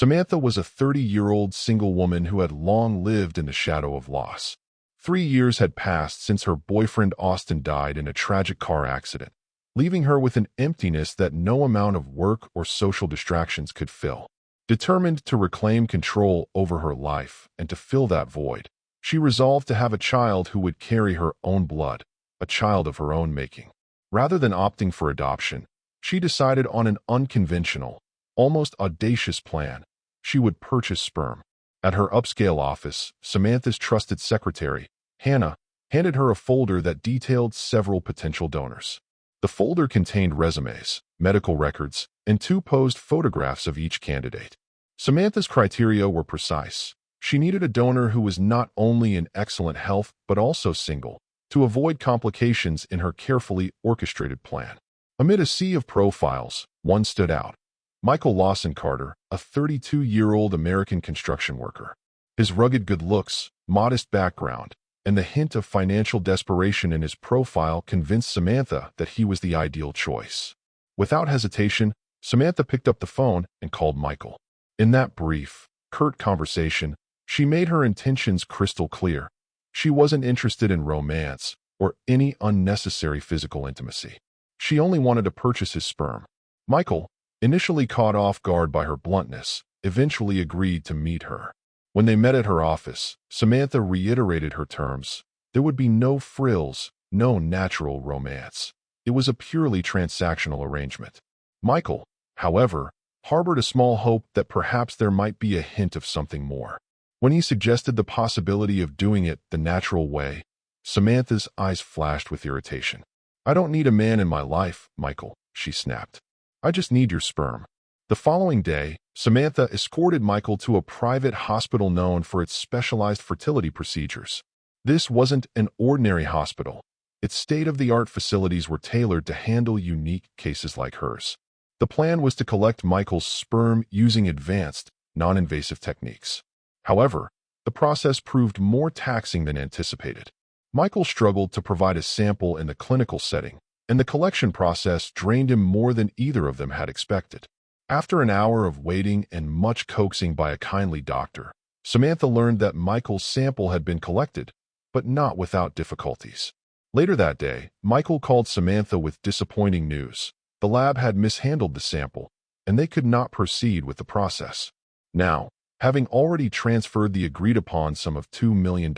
Samantha was a 30-year-old single woman who had long lived in the shadow of loss. 3 years had passed since her boyfriend Austin died in a tragic car accident, leaving her with an emptiness that no amount of work or social distractions could fill. Determined to reclaim control over her life and to fill that void, she resolved to have a child who would carry her own blood, a child of her own making. Rather than opting for adoption, she decided on an unconventional, almost audacious plan. She would purchase sperm. At her upscale office, Samantha's trusted secretary, Hannah, handed her a folder that detailed several potential donors. The folder contained resumes, medical records, and 2 posed photographs of each candidate. Samantha's criteria were precise. She needed a donor who was not only in excellent health but also single, to avoid complications in her carefully orchestrated plan. Amid a sea of profiles, one stood out. Michael Lawson Carter, a 32-year-old American construction worker. His rugged good looks, modest background, and the hint of financial desperation in his profile convinced Samantha that he was the ideal choice. Without hesitation, Samantha picked up the phone and called Michael. In that brief, curt conversation, she made her intentions crystal clear. She wasn't interested in romance or any unnecessary physical intimacy. She only wanted to purchase his sperm. Michael, initially caught off guard by her bluntness, eventually agreed to meet her. When they met at her office, Samantha reiterated her terms. There would be no frills, no natural romance. It was a purely transactional arrangement. Michael, however, harbored a small hope that perhaps there might be a hint of something more. When he suggested the possibility of doing it the natural way, Samantha's eyes flashed with irritation. "I don't need a man in my life, Michael," she snapped. "I just need your sperm." The following day, Samantha escorted Michael to a private hospital known for its specialized fertility procedures. This wasn't an ordinary hospital. Its state-of-the-art facilities were tailored to handle unique cases like hers. The plan was to collect Michael's sperm using advanced, non-invasive techniques. However, the process proved more taxing than anticipated. Michael struggled to provide a sample in the clinical setting, and the collection process drained him more than either of them had expected. After an hour of waiting and much coaxing by a kindly doctor, Samantha learned that Michael's sample had been collected, but not without difficulties. Later that day, Michael called Samantha with disappointing news. The lab had mishandled the sample, and they could not proceed with the process. Now, having already transferred the agreed-upon sum of $2 million,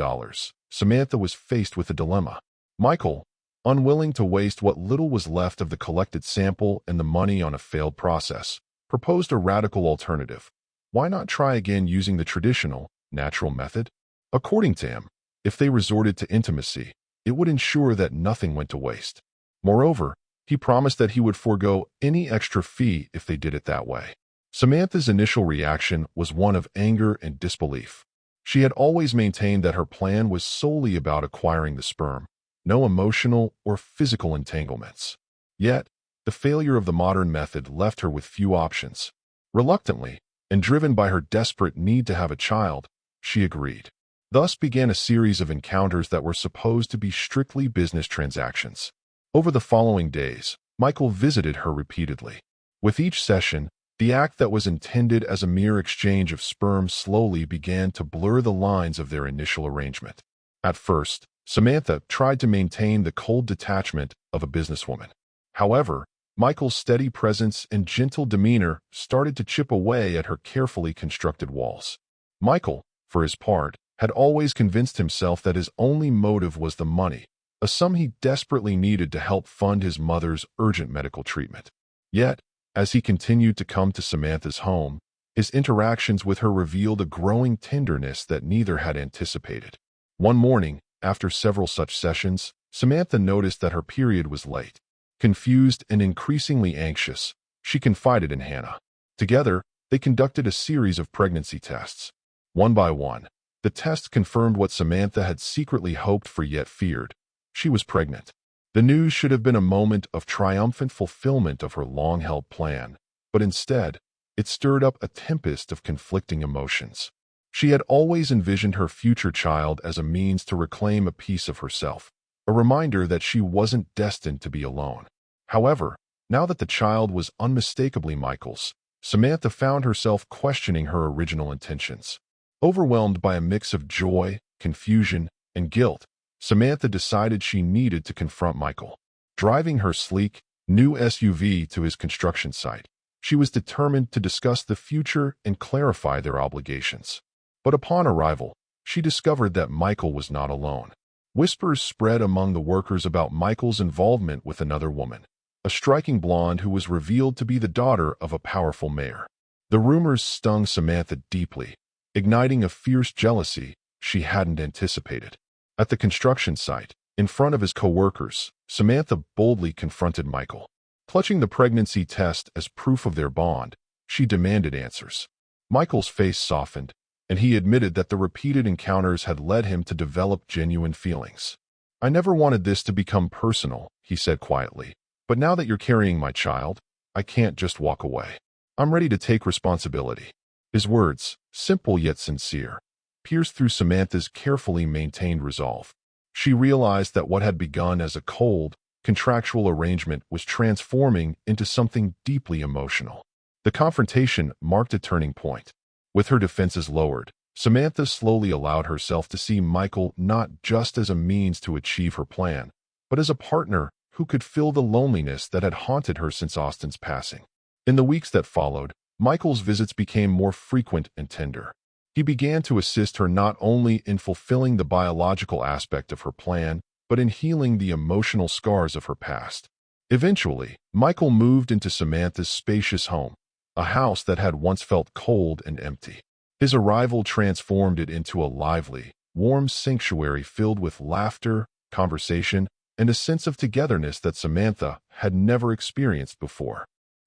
Samantha was faced with a dilemma. Michael, unwilling to waste what little was left of the collected sample and the money on a failed process, proposed a radical alternative. Why not try again using the traditional, natural method? According to him, if they resorted to intimacy, it would ensure that nothing went to waste. Moreover, he promised that he would forego any extra fee if they did it that way. Samantha's initial reaction was one of anger and disbelief. She had always maintained that her plan was solely about acquiring the sperm, no emotional or physical entanglements. Yet, the failure of the modern method left her with few options. Reluctantly, and driven by her desperate need to have a child, she agreed. Thus began a series of encounters that were supposed to be strictly business transactions. Over the following days, Michael visited her repeatedly. With each session, the act that was intended as a mere exchange of sperm slowly began to blur the lines of their initial arrangement. At first, Samantha tried to maintain the cold detachment of a businesswoman. However, Michael's steady presence and gentle demeanor started to chip away at her carefully constructed walls. Michael, for his part, had always convinced himself that his only motive was the money, a sum he desperately needed to help fund his mother's urgent medical treatment. Yet, as he continued to come to Samantha's home, his interactions with her revealed a growing tenderness that neither had anticipated. One morning, after several such sessions, Samantha noticed that her period was late. Confused and increasingly anxious, she confided in Hannah. Together, they conducted a series of pregnancy tests. One by one, the tests confirmed what Samantha had secretly hoped for yet feared. She was pregnant. The news should have been a moment of triumphant fulfillment of her long-held plan, but instead, it stirred up a tempest of conflicting emotions. She had always envisioned her future child as a means to reclaim a piece of herself, a reminder that she wasn't destined to be alone. However, now that the child was unmistakably Michael's, Samantha found herself questioning her original intentions. Overwhelmed by a mix of joy, confusion, and guilt, Samantha decided she needed to confront Michael. Driving her sleek, new SUV to his construction site, she was determined to discuss the future and clarify their obligations. But upon arrival, she discovered that Michael was not alone. Whispers spread among the workers about Michael's involvement with another woman, a striking blonde who was revealed to be the daughter of a powerful mayor. The rumors stung Samantha deeply, igniting a fierce jealousy she hadn't anticipated. At the construction site, in front of his co-workers, Samantha boldly confronted Michael. Clutching the pregnancy test as proof of their bond, she demanded answers. Michael's face softened, and he admitted that the repeated encounters had led him to develop genuine feelings. "I never wanted this to become personal," he said quietly. "But now that you're carrying my child, I can't just walk away. I'm ready to take responsibility." His words, simple yet sincere, pierced through Samantha's carefully maintained resolve. She realized that what had begun as a cold, contractual arrangement was transforming into something deeply emotional. The confrontation marked a turning point. With her defenses lowered, Samantha slowly allowed herself to see Michael not just as a means to achieve her plan, but as a partner who could fill the loneliness that had haunted her since Austin's passing. In the weeks that followed, Michael's visits became more frequent and tender. He began to assist her not only in fulfilling the biological aspect of her plan, but in healing the emotional scars of her past. Eventually, Michael moved into Samantha's spacious home, a house that had once felt cold and empty. His arrival transformed it into a lively, warm sanctuary filled with laughter, conversation, and a sense of togetherness that Samantha had never experienced before.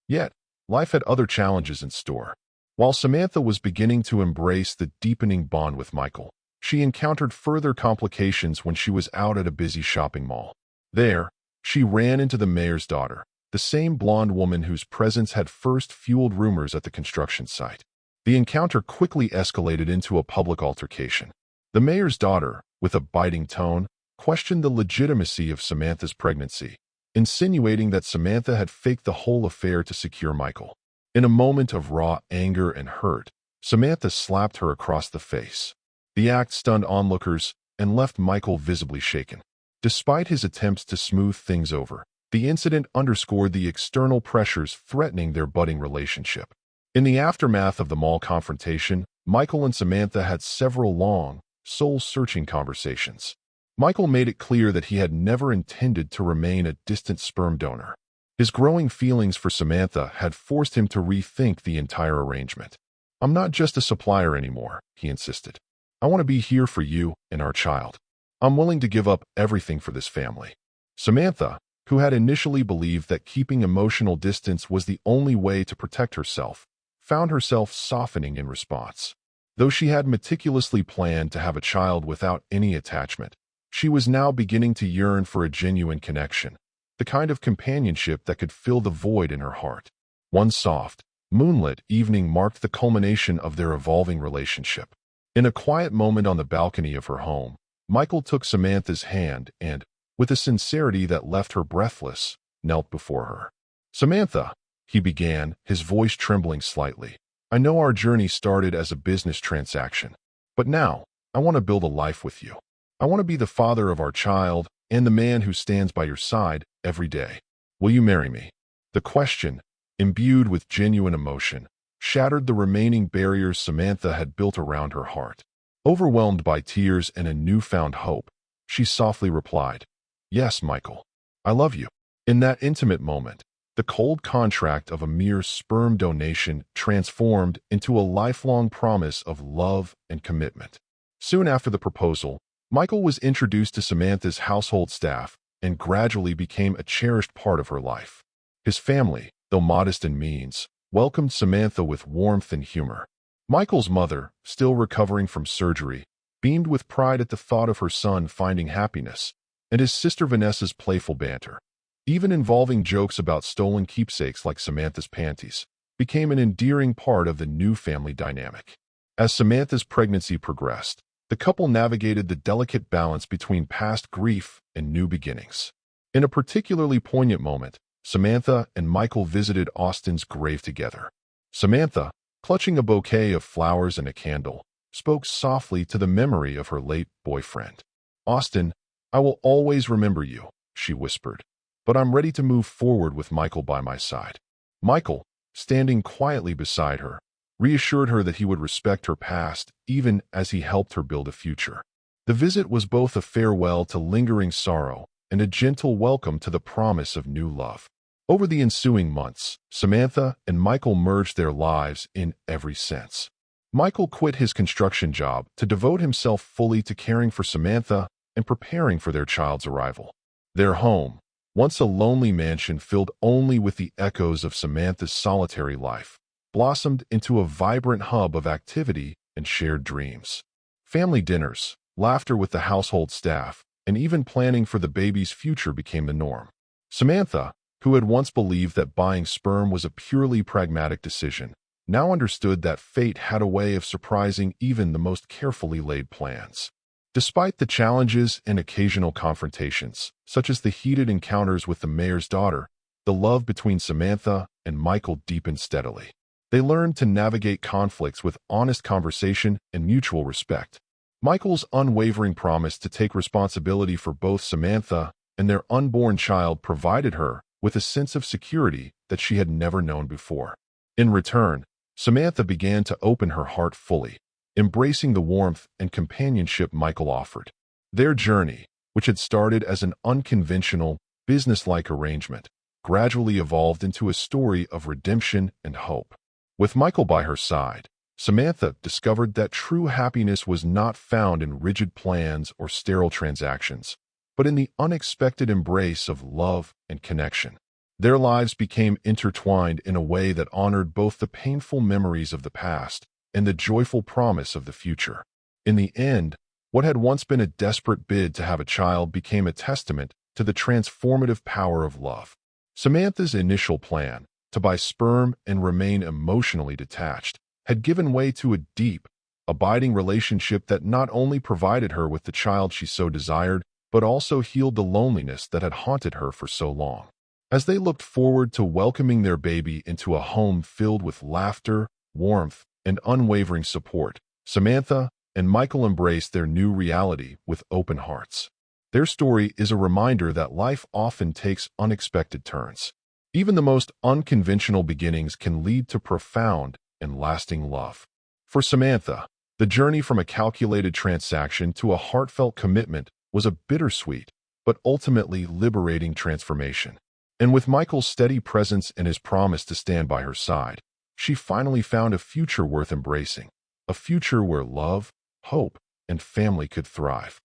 Yet, life had other challenges in store. While Samantha was beginning to embrace the deepening bond with Michael, she encountered further complications when she was out at a busy shopping mall. There, she ran into the mayor's daughter, the same blonde woman whose presence had first fueled rumors at the construction site. The encounter quickly escalated into a public altercation. The mayor's daughter, with a biting tone, questioned the legitimacy of Samantha's pregnancy, insinuating that Samantha had faked the whole affair to secure Michael. In a moment of raw anger and hurt, Samantha slapped her across the face. The act stunned onlookers and left Michael visibly shaken. Despite his attempts to smooth things over, the incident underscored the external pressures threatening their budding relationship. In the aftermath of the mall confrontation, Michael and Samantha had several long, soul-searching conversations. Michael made it clear that he had never intended to remain a distant sperm donor. His growing feelings for Samantha had forced him to rethink the entire arrangement. "I'm not just a supplier anymore," he insisted. "I want to be here for you and our child. I'm willing to give up everything for this family." Samantha, who had initially believed that keeping emotional distance was the only way to protect herself, found herself softening in response. Though she had meticulously planned to have a child without any attachment, she was now beginning to yearn for a genuine connection, the kind of companionship that could fill the void in her heart. One soft, moonlit evening marked the culmination of their evolving relationship. In a quiet moment on the balcony of her home, Michael took Samantha's hand and, with a sincerity that left her breathless, knelt before her. "Samantha," he began, his voice trembling slightly, "I know our journey started as a business transaction, but now, I want to build a life with you. I want to be the father of our child and the man who stands by your side every day. Will you marry me?" The question, imbued with genuine emotion, shattered the remaining barriers Samantha had built around her heart. Overwhelmed by tears and a newfound hope, she softly replied, "Yes, Michael, I love you." In that intimate moment, the cold contract of a mere sperm donation transformed into a lifelong promise of love and commitment. Soon after the proposal, Michael was introduced to Samantha's household staff and gradually became a cherished part of her life. His family, though modest in means, welcomed Samantha with warmth and humor. Michael's mother, still recovering from surgery, beamed with pride at the thought of her son finding happiness, and his sister Vanessa's playful banter, even involving jokes about stolen keepsakes like Samantha's panties, became an endearing part of the new family dynamic. As Samantha's pregnancy progressed, the couple navigated the delicate balance between past grief and new beginnings. In a particularly poignant moment, Samantha and Michael visited Austin's grave together. Samantha, clutching a bouquet of flowers and a candle, spoke softly to the memory of her late boyfriend. "Austin, I will always remember you," she whispered, "but I'm ready to move forward with Michael by my side." Michael, standing quietly beside her, reassured her that he would respect her past even as he helped her build a future. The visit was both a farewell to lingering sorrow and a gentle welcome to the promise of new love. Over the ensuing months, Samantha and Michael merged their lives in every sense. Michael quit his construction job to devote himself fully to caring for Samantha and preparing for their child's arrival. Their home, once a lonely mansion filled only with the echoes of Samantha's solitary life, blossomed into a vibrant hub of activity and shared dreams. Family dinners, laughter with the household staff, and even planning for the baby's future became the norm. Samantha, who had once believed that buying sperm was a purely pragmatic decision, now understood that fate had a way of surprising even the most carefully laid plans. Despite the challenges and occasional confrontations, such as the heated encounters with the mayor's daughter, the love between Samantha and Michael deepened steadily. They learned to navigate conflicts with honest conversation and mutual respect. Michael's unwavering promise to take responsibility for both Samantha and their unborn child provided her with a sense of security that she had never known before. In return, Samantha began to open her heart fully, embracing the warmth and companionship Michael offered. Their journey, which had started as an unconventional, business-like arrangement, gradually evolved into a story of redemption and hope. With Michael by her side, Samantha discovered that true happiness was not found in rigid plans or sterile transactions, but in the unexpected embrace of love and connection. Their lives became intertwined in a way that honored both the painful memories of the past and the joyful promise of the future. In the end, what had once been a desperate bid to have a child became a testament to the transformative power of love. Samantha's initial plan, to buy sperm and remain emotionally detached, had given way to a deep, abiding relationship that not only provided her with the child she so desired, but also healed the loneliness that had haunted her for so long. As they looked forward to welcoming their baby into a home filled with laughter, warmth, and unwavering support, Samantha and Michael embraced their new reality with open hearts. Their story is a reminder that life often takes unexpected turns. Even the most unconventional beginnings can lead to profound and lasting love. For Samantha, the journey from a calculated transaction to a heartfelt commitment was a bittersweet, but ultimately liberating transformation. And with Michael's steady presence and his promise to stand by her side, she finally found a future worth embracing, a future where love, hope, and family could thrive.